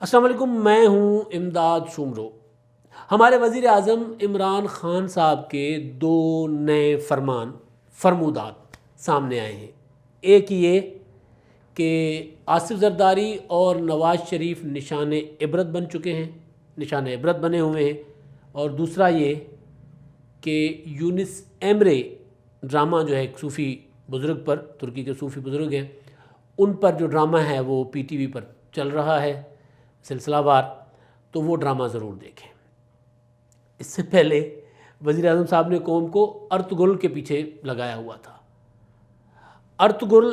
السلام علیکم، میں ہوں امداد شمرو۔ ہمارے وزیر اعظم عمران خان صاحب کے دو نئے فرمودات سامنے آئے ہیں۔ ایک یہ کہ آصف زرداری اور نواز شریف نشان عبرت بن چکے ہیں، نشان عبرت بنے ہوئے ہیں، اور دوسرا یہ کہ یونس ایمرے ڈرامہ جو ہے ایک صوفی بزرگ پر، ترکی کے صوفی بزرگ ہیں، ان پر جو ڈرامہ ہے وہ پی ٹی وی پر چل رہا ہے سلسلہ وار، تو وہ ڈرامہ ضرور دیکھیں۔ اس سے پہلے وزیر اعظم صاحب نے قوم کو ارطغرل کے پیچھے لگایا ہوا تھا۔ ارطغرل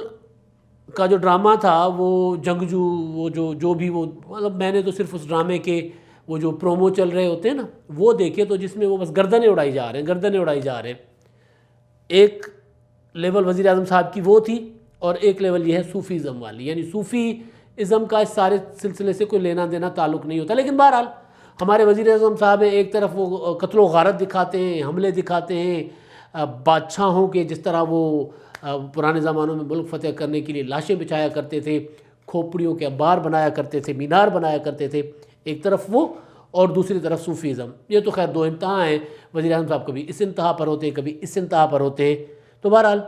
کا جو ڈرامہ تھا وہ جنگجو، وہ جو بھی وہ مطلب میں نے تو صرف اس ڈرامے کے وہ جو پرومو چل رہے ہوتے ہیں نا وہ دیکھے، تو جس میں وہ بس گردنیں اڑائی جا رہے ہیں۔ ایک لیول وزیر اعظم صاحب کی وہ تھی، اور ایک لیول یہ ہے صوفیزم والی، یعنی صوفی ازم کا اس سارے سلسلے سے کوئی لینا دینا تعلق نہیں ہوتا۔ لیکن بہرحال ہمارے وزیر اعظم صاحب ایک طرف وہ قتل و غارت دکھاتے ہیں، حملے دکھاتے ہیں بادشاہوں کے، جس طرح وہ پرانے زمانوں میں ملک فتح کرنے کے لیے لاشیں بچھایا کرتے تھے، کھوپڑیوں کے انبار بنایا کرتے تھے، مینار بنایا کرتے تھے، ایک طرف وہ اور دوسری طرف صوفیزم۔ یہ تو خیر دو انتہا ہیں، وزیر اعظم صاحب کبھی اس انتہا پر ہوتے ہیں، کبھی اس انتہا پر ہوتے ہیں۔ تو بہرحال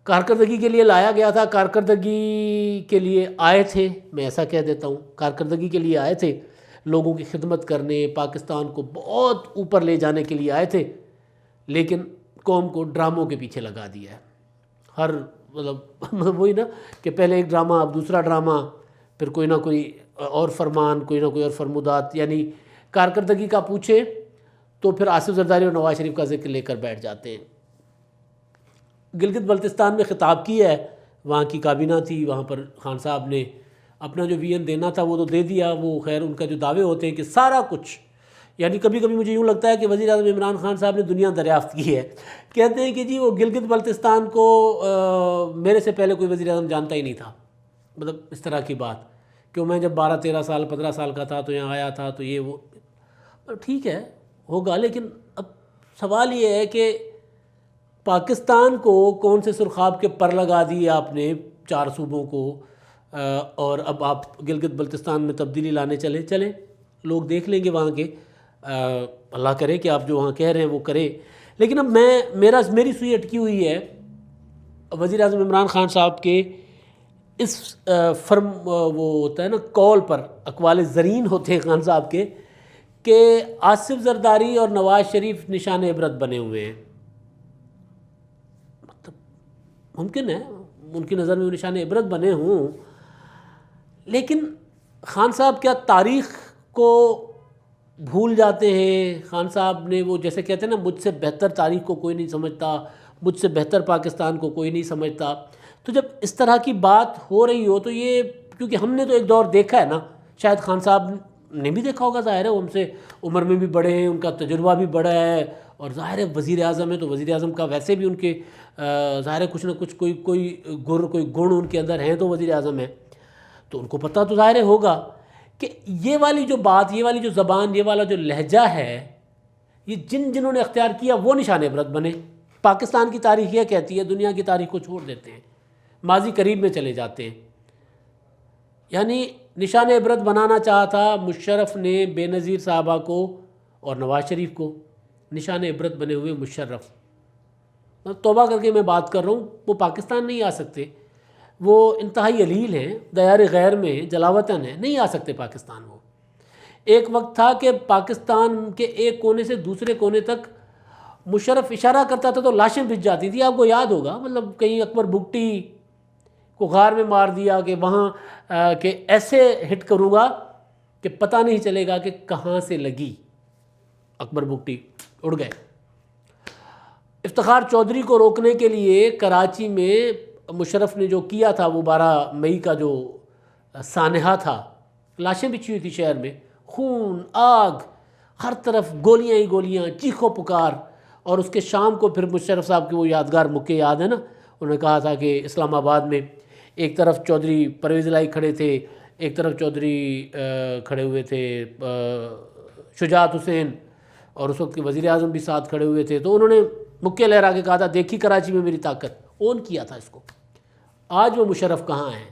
کارکردگی کے لیے لایا گیا تھا، کارکردگی کے لیے آئے تھے، میں ایسا کہہ دیتا ہوں، کارکردگی کے لیے آئے تھے، لوگوں کی خدمت کرنے، پاکستان کو بہت اوپر لے جانے کے لیے آئے تھے، لیکن قوم کو ڈراموں کے پیچھے لگا دیا ہے۔ ہر مطلب وہی نا کہ پہلے ایک ڈرامہ، اب دوسرا ڈرامہ، پھر کوئی نہ کوئی اور فرمان، کوئی نہ کوئی اور فرمودات، یعنی کارکردگی کا پوچھے تو پھر آصف زرداری اور نواز شریف کا ذکر لے کر بیٹھ جاتے ہیں۔ گلگت بلتستان میں خطاب کیا ہے، وہاں کی کابینہ تھی، وہاں پر خان صاحب نے اپنا جو وین دینا تھا وہ تو دے دیا۔ وہ خیر ان کا جو دعوے ہوتے ہیں کہ سارا کچھ، یعنی کبھی کبھی مجھے یوں لگتا ہے کہ وزیر اعظم عمران خان صاحب نے دنیا دریافت کی ہے۔ کہتے ہیں کہ جی وہ گلگت بلتستان کو میرے سے پہلے کوئی وزیر اعظم جانتا ہی نہیں تھا، مطلب اس طرح کی بات، کہ میں جب 12 13 سال 15 سال کا تھا تو یہاں آیا تھا، تو یہ وہ ٹھیک ہے ہوگا، لیکن اب سوال یہ ہے کہ پاکستان کو کون سے سرخاب کے پر لگا دیے آپ نے 4 صوبوں کو، اور اب آپ گلگت بلتستان میں تبدیلی لانے چلیں، لوگ دیکھ لیں گے وہاں کے، اللہ کرے کہ آپ جو وہاں کہہ رہے ہیں وہ کرے۔ لیکن اب میری سوئی اٹکی ہوئی ہے وزیر اعظم عمران خان صاحب کے اس وہ ہوتا ہے نا قول پر، اقوال زرین ہوتے ہیں خان صاحب کے، کہ آصف زرداری اور نواز شریف نشان عبرت بنے ہوئے ہیں۔ ممکن ہے ان کی نظر میں وہ نشان عبرت بنے ہوں، لیکن خان صاحب کیا تاریخ کو بھول جاتے ہیں؟ خان صاحب نے وہ جیسے کہتے ہیں نا، مجھ سے بہتر تاریخ کو کوئی نہیں سمجھتا، مجھ سے بہتر پاکستان کو کوئی نہیں سمجھتا۔ تو جب اس طرح کی بات ہو رہی ہو تو یہ، کیونکہ ہم نے تو ایک دور دیکھا ہے نا، شاید خان صاحب نے بھی دیکھا ہوگا، ظاہر ہے وہ ہم سے عمر میں بھی بڑے ہیں، ان کا تجربہ بھی بڑا ہے، اور ظاہر ہے وزیر اعظم ہے تو وزیر اعظم کا ویسے بھی ان کے ظاہر ہے کچھ نہ کچھ کوئی گن ان کے اندر ہیں، تو وزیر اعظم ہے تو ان کو پتہ تو ظاہر ہوگا کہ یہ والی جو بات، یہ والی جو زبان، یہ والا جو لہجہ ہے، یہ جنہوں نے اختیار کیا وہ نشان عبرت بنے۔ پاکستان کی تاریخ یہ کہتی ہے، دنیا کی تاریخ کو چھوڑ دیتے ہیں، ماضی قریب میں چلے جاتے ہیں۔ یعنی نشان عبرت بنانا چاہا تھا مشرف نے بے نظیر صاحبہ کو اور نواز شریف کو، نشان عبرت بنے ہوئے مشرف۔ توبہ کر کے میں بات کر رہا ہوں، وہ پاکستان نہیں آ سکتے، وہ انتہائی علیل ہیں، دیار غیر میں جلاوطن ہیں، نہیں آ سکتے پاکستان۔ وہ ایک وقت تھا کہ پاکستان کے ایک کونے سے دوسرے کونے تک مشرف اشارہ کرتا تھا تو لاشیں بچ جاتی تھی، آپ کو یاد ہوگا، مطلب کہیں اکبر بگٹی کو غار میں مار دیا کہ وہاں کہ ایسے ہٹ کروں گا کہ پتہ نہیں چلے گا کہ کہاں سے لگی، اکبر بگٹی اڑ گئے۔ افتخار چودھری کو روکنے کے لیے کراچی میں مشرف نے جو کیا تھا، وہ 12 مئی کا جو سانحہ تھا، لاشیں بچھی ہوئی تھی شہر میں، خون آگ، ہر طرف گولیاں ہی گولیاں، چیخو پکار۔ اور اس کے شام کو پھر مشرف صاحب کے وہ یادگار موقع یاد ہے نا، انہوں نے کہا تھا کہ اسلام آباد میں ایک طرف چودھری پرویز الہی کھڑے تھے، ایک طرف چودھری کھڑے ہوئے تھے شجاعت حسین، اور اس وقت کے وزیر اعظم بھی ساتھ کھڑے ہوئے تھے، تو انہوں نے مکے لہرا کے کہا تھا دیکھی کراچی میں میری طاقت، اون کیا تھا اس کو۔ آج وہ مشرف کہاں ہیں؟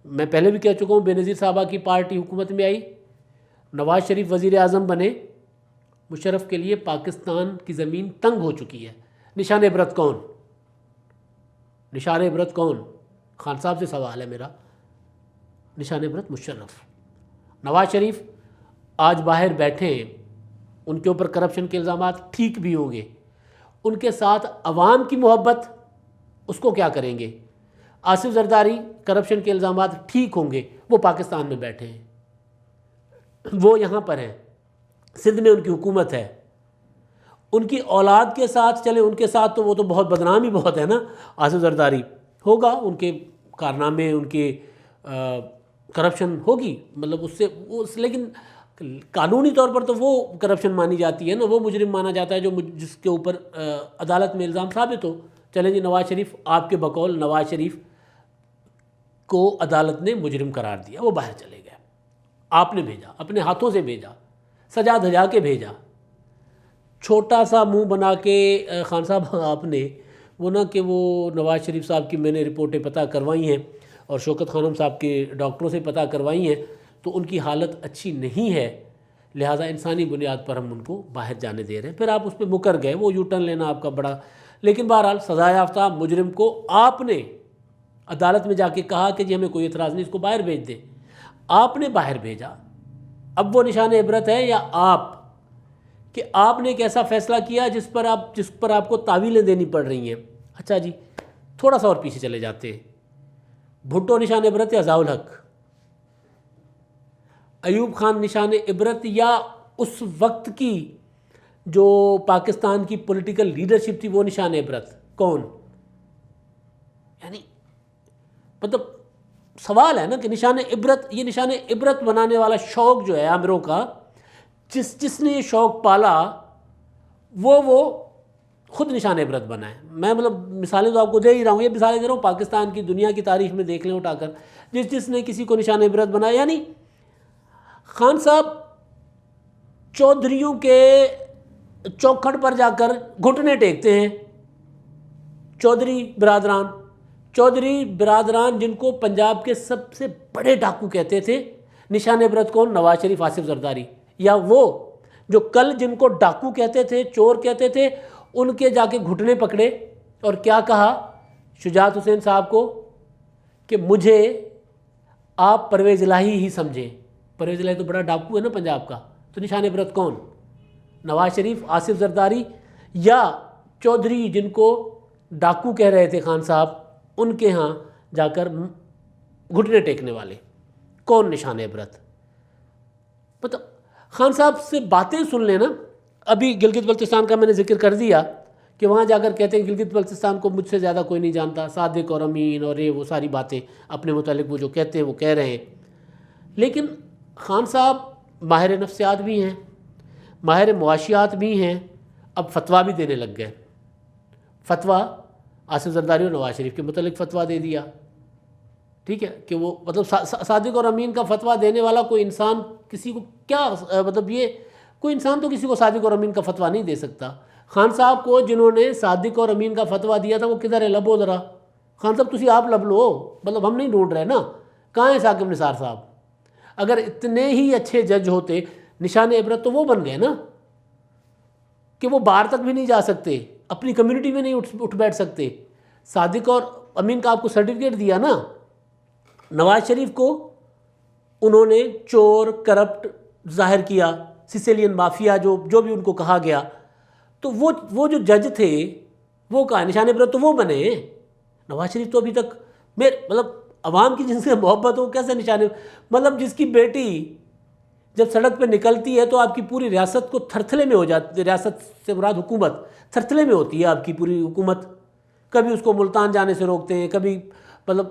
میں پہلے بھی کہہ چکا ہوں، بے نظیر صاحبہ کی پارٹی حکومت میں آئی، نواز شریف وزیر اعظم بنے، مشرف کے لیے پاکستان کی زمین تنگ ہو چکی ہے۔ نشان عبرت کون؟ نشان عبرت کون؟ خان صاحب سے سوال ہے میرا۔ نشان عبرت مشرف۔ نواز شریف آج باہر بیٹھے ہیں، ان کے اوپر کرپشن کے الزامات ٹھیک بھی ہوں گے، ان کے ساتھ عوام کی محبت اس کو کیا کریں گے؟ آصف زرداری کرپشن کے الزامات ٹھیک ہوں گے، وہ پاکستان میں بیٹھے ہیں، وہ یہاں پر ہیں، سندھ میں ان کی حکومت ہے، ان کی اولاد کے ساتھ چلے، ان کے ساتھ تو وہ تو بہت بدنام ہی بہت ہے نا۔ آصف زرداری ہوگا، ان کے کارنامے، ان کے کرپشن ہوگی، مطلب اس لیکن قانونی طور پر تو وہ کرپشن مانی جاتی ہے نا، وہ مجرم مانا جاتا ہے جو جس کے اوپر عدالت میں الزام ثابت ہو۔ چلیں جی، نواز شریف آپ کے بقول نواز شریف کو عدالت نے مجرم قرار دیا، وہ باہر چلے گئے، آپ نے بھیجا، اپنے ہاتھوں سے بھیجا، سجا دھجا کے بھیجا، چھوٹا سا منہ بنا کے خان صاحب آپ نے وہ نہ کہ وہ نواز شریف صاحب کی میں نے رپورٹیں پتہ کروائی ہیں اور شوکت خانم صاحب کے ڈاکٹروں سے پتہ کروائی ہیں، تو ان کی حالت اچھی نہیں ہے، لہٰذا انسانی بنیاد پر ہم ان کو باہر جانے دے رہے ہیں۔ پھر آپ اس پہ مکر گئے، وہ یو ٹرن لینا آپ کا بڑا، لیکن بہرحال سزا یافتہ مجرم کو آپ نے عدالت میں جا کے کہا کہ جی ہمیں کوئی اعتراض نہیں، اس کو باہر بھیج دیں، آپ نے باہر بھیجا۔ اب وہ نشان عبرت ہے یا آپ، کہ آپ نے ایک ایسا فیصلہ کیا جس پر آپ کو تعویلیں دینی پڑ رہی ہیں۔ اچھا جی، تھوڑا سا اور پیچھے چلے جاتے ہیں، بھٹو نشان عبرت یا ضیاء الحق؟ ایوب خان نشان عبرت یا اس وقت کی جو پاکستان کی پولیٹیکل لیڈرشپ تھی وہ نشان عبرت؟ کون؟ یعنی مطلب سوال ہے نا کہ نشان عبرت، یہ نشان عبرت بنانے والا شوق جو ہے عامروں کا، جس نے یہ شوق پالا وہ خود نشان عبرت بنا ہے۔ میں مطلب مثالیں تو آپ کو دے ہی رہا ہوں، یہ مثالیں دے رہا ہوں پاکستان کی، دنیا کی تاریخ میں دیکھ لیں اٹھا کر، جس نے کسی کو نشان عبرت بنایا۔ یعنی خان صاحب چودھریوں کے چوکھٹ پر جا کر گھٹنے ٹیکتے ہیں، چودھری برادران جن کو پنجاب کے سب سے بڑے ڈاکو کہتے تھے، نشان عبرت کون؟ نواز شریف، آصف زرداری، یا وہ جو کل جن کو ڈاکو کہتے تھے، چور کہتے تھے، ان کے جا کے گھٹنے پکڑے اور کیا کہا شجاعت حسین صاحب کو کہ مجھے آپ پرویز الہی ہی سمجھیں۔ پرویز الہی تو بڑا ڈاکو ہے نا پنجاب کا، تو نشان عبرت کون؟ نواز شریف، آصف زرداری، یا چودھری جن کو ڈاکو کہہ رہے تھے خان صاحب، ان کے ہاں جا کر گھٹنے ٹیکنے والے؟ کون نشان عبرت؟ مطلب خان صاحب سے باتیں سن لینا۔ ابھی گلگت بلتستان کا میں نے ذکر کر دیا کہ وہاں جا کر کہتے ہیں گلگت بلتستان کو مجھ سے زیادہ کوئی نہیں جانتا، صادق اور امین اور وہ ساری باتیں اپنے متعلق وہ جو کہتے ہیں وہ کہہ رہے ہیں۔ لیکن خان صاحب ماہر نفسیات بھی ہیں، ماہر معاشیات بھی ہیں، اب فتویٰ بھی دینے لگ گئے۔ فتویٰ آصف زرداری اور نواز شریف کے متعلق فتویٰ دے دیا، ٹھیک ہے، کہ وہ مطلب صادق اور امین کا فتویٰ دینے والا کوئی انسان کسی کو کیا مطلب، یہ کوئی انسان تو کسی کو صادق اور امین کا فتویٰ نہیں دے سکتا۔ خان صاحب کو جنہوں نے صادق اور امین کا فتویٰ دیا تھا وہ کدھر ہے؟ لبو ذرا، خان صاحب تسی آپ لب لو، مطلب ہم نہیں ڈھونڈ رہے نا، کہاں ہے ثاقب نثار صاحب؟ اگر اتنے ہی اچھے جج ہوتے، نشان عبرت تو وہ بن گئے نا کہ وہ باہر تک بھی نہیں جا سکتے، اپنی کمیونٹی میں نہیں اٹھ بیٹھ سکتے۔ صادق اور امین کا آپ کو سرٹیفکیٹ دیا نا، نواز شریف کو انہوں نے چور، کرپٹ ظاہر کیا، سیسیلین مافیا جو بھی ان کو کہا گیا، تو وہ جو جج تھے وہ کہا نشان عبرت تو وہ بنے۔ نواز شریف تو ابھی تک مطلب عوام کی جن سے محبت ہو، کیسے نشان، مطلب جس کی بیٹی جب سڑک پہ نکلتی ہے تو آپ کی پوری ریاست کو تھرتھلے میں ہو جاتی ہے، ریاست سے مراد حکومت، تھرتھلے میں ہوتی ہے آپ کی پوری حکومت، کبھی اس کو ملتان جانے سے روکتے ہیں، کبھی مطلب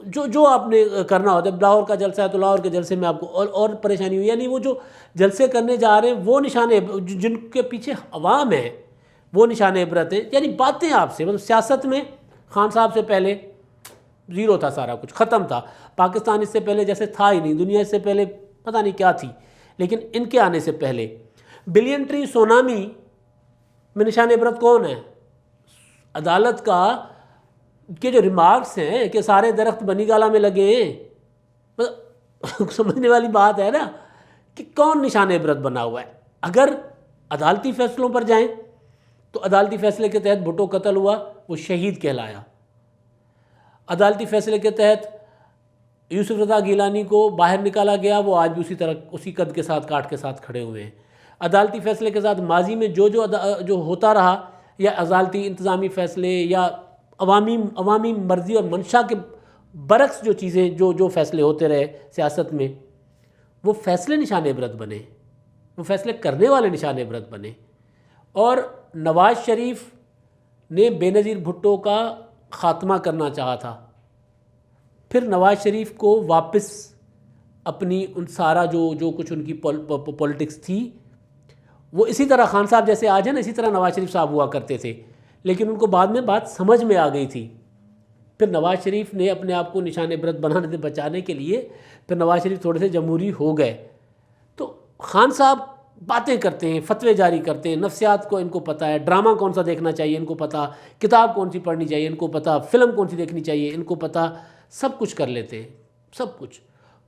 جو آپ نے کرنا ہوتا ہے، لاہور کا جلسہ ہے تو لاہور کے جلسے میں آپ کو اور پریشانی ہوئی۔ یعنی وہ جو جلسے کرنے جا رہے ہیں وہ نشان جن کے پیچھے عوام ہے وہ نشان عبرت ہے۔ یعنی باتیں آپ سے مطلب سیاست میں خان صاحب سے پہلے زیرو تھا، سارا کچھ ختم تھا، پاکستان اس سے پہلے جیسے تھا ہی نہیں، دنیا اس سے پہلے پتہ نہیں کیا تھی، لیکن ان کے آنے سے پہلے بلین ٹری سونامی میں نشان عبرت کون ہے؟ عدالت کا کے جو ریمارکس ہیں کہ سارے درخت بنی گالہ میں لگے ہیں، سمجھنے والی بات ہے نا کہ کون نشان عبرت بنا ہوا ہے. اگر عدالتی فیصلوں پر جائیں تو عدالتی فیصلے کے تحت بھٹو قتل ہوا، وہ شہید کہلایا. عدالتی فیصلے کے تحت یوسف رضا گیلانی کو باہر نکالا گیا، وہ آج بھی اسی طرح اسی قد کے ساتھ کاٹ کے ساتھ کھڑے ہوئے ہیں. عدالتی فیصلے کے ساتھ ماضی میں جو ہوتا رہا، یا عدالتی انتظامی فیصلے یا عوامی مرضی اور منشا کے برعکس جو چیزیں جو فیصلے ہوتے رہے سیاست میں، وہ فیصلے نشان عبرت بنے، وہ فیصلے کرنے والے نشان عبرت بنے. اور نواز شریف نے بے نظیر بھٹو کا خاتمہ کرنا چاہا تھا. پھر نواز شریف کو واپس اپنی ان سارا جو کچھ ان کی پولیٹکس تھی، وہ اسی طرح خان صاحب جیسے آج ہیں نا، اسی طرح نواز شریف صاحب ہوا کرتے تھے، لیکن ان کو بعد میں بات سمجھ میں آ گئی تھی. پھر نواز شریف نے اپنے آپ کو نشان عبرت بنانے سے بچانے کے لیے پھر نواز شریف تھوڑے سے جمہوری ہو گئے. تو خان صاحب باتیں کرتے ہیں، فتوے جاری کرتے ہیں، نفسیات کو ان کو پتہ ہے، ڈرامہ کون سا دیکھنا چاہیے ان کو پتہ، کتاب کون سی پڑھنی چاہیے ان کو پتہ، فلم کون سی دیکھنی چاہیے ان کو پتہ، سب کچھ کر لیتے ہیں، سب کچھ.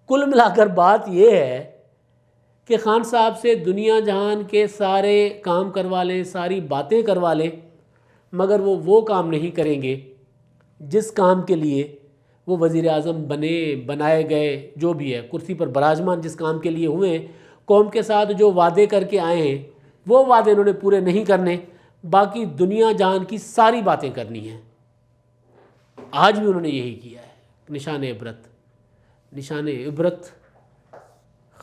کل ملا کر بات یہ ہے کہ خان صاحب سے دنیا جہان کے سارے کام کروا لیں، ساری باتیں کروا لیں، مگر وہ کام نہیں کریں گے جس کام کے لیے وہ وزیر اعظم بنائے گئے، جو بھی ہے کرسی پر براجمان جس کام کے لیے ہوئے ہیں. قوم کے ساتھ جو وعدے کر کے آئے ہیں وہ وعدے انہوں نے پورے نہیں کرنے، باقی دنیا جہان کی ساری باتیں کرنی ہیں. آج بھی انہوں نے یہی کیا ہے. نشان عبرت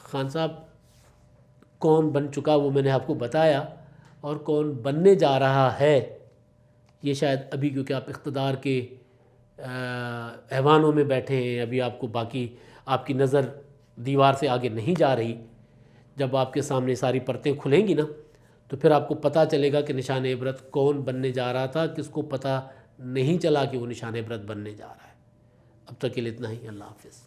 خان صاحب کون بن چکا وہ میں نے آپ کو بتایا، اور کون بننے جا رہا ہے یہ شاید ابھی، کیونکہ آپ اقتدار کے ایوانوں میں بیٹھے ہیں، ابھی آپ کو باقی آپ کی نظر دیوار سے آگے نہیں جا رہی. جب آپ کے سامنے ساری پرتیں کھلیں گی نا تو پھر آپ کو پتہ چلے گا کہ نشان عبرت کون بننے جا رہا تھا، کس کو پتہ نہیں چلا کہ وہ نشان عبرت بننے جا رہا ہے. اب تک کے لیے اتنا ہی. اللہ حافظ.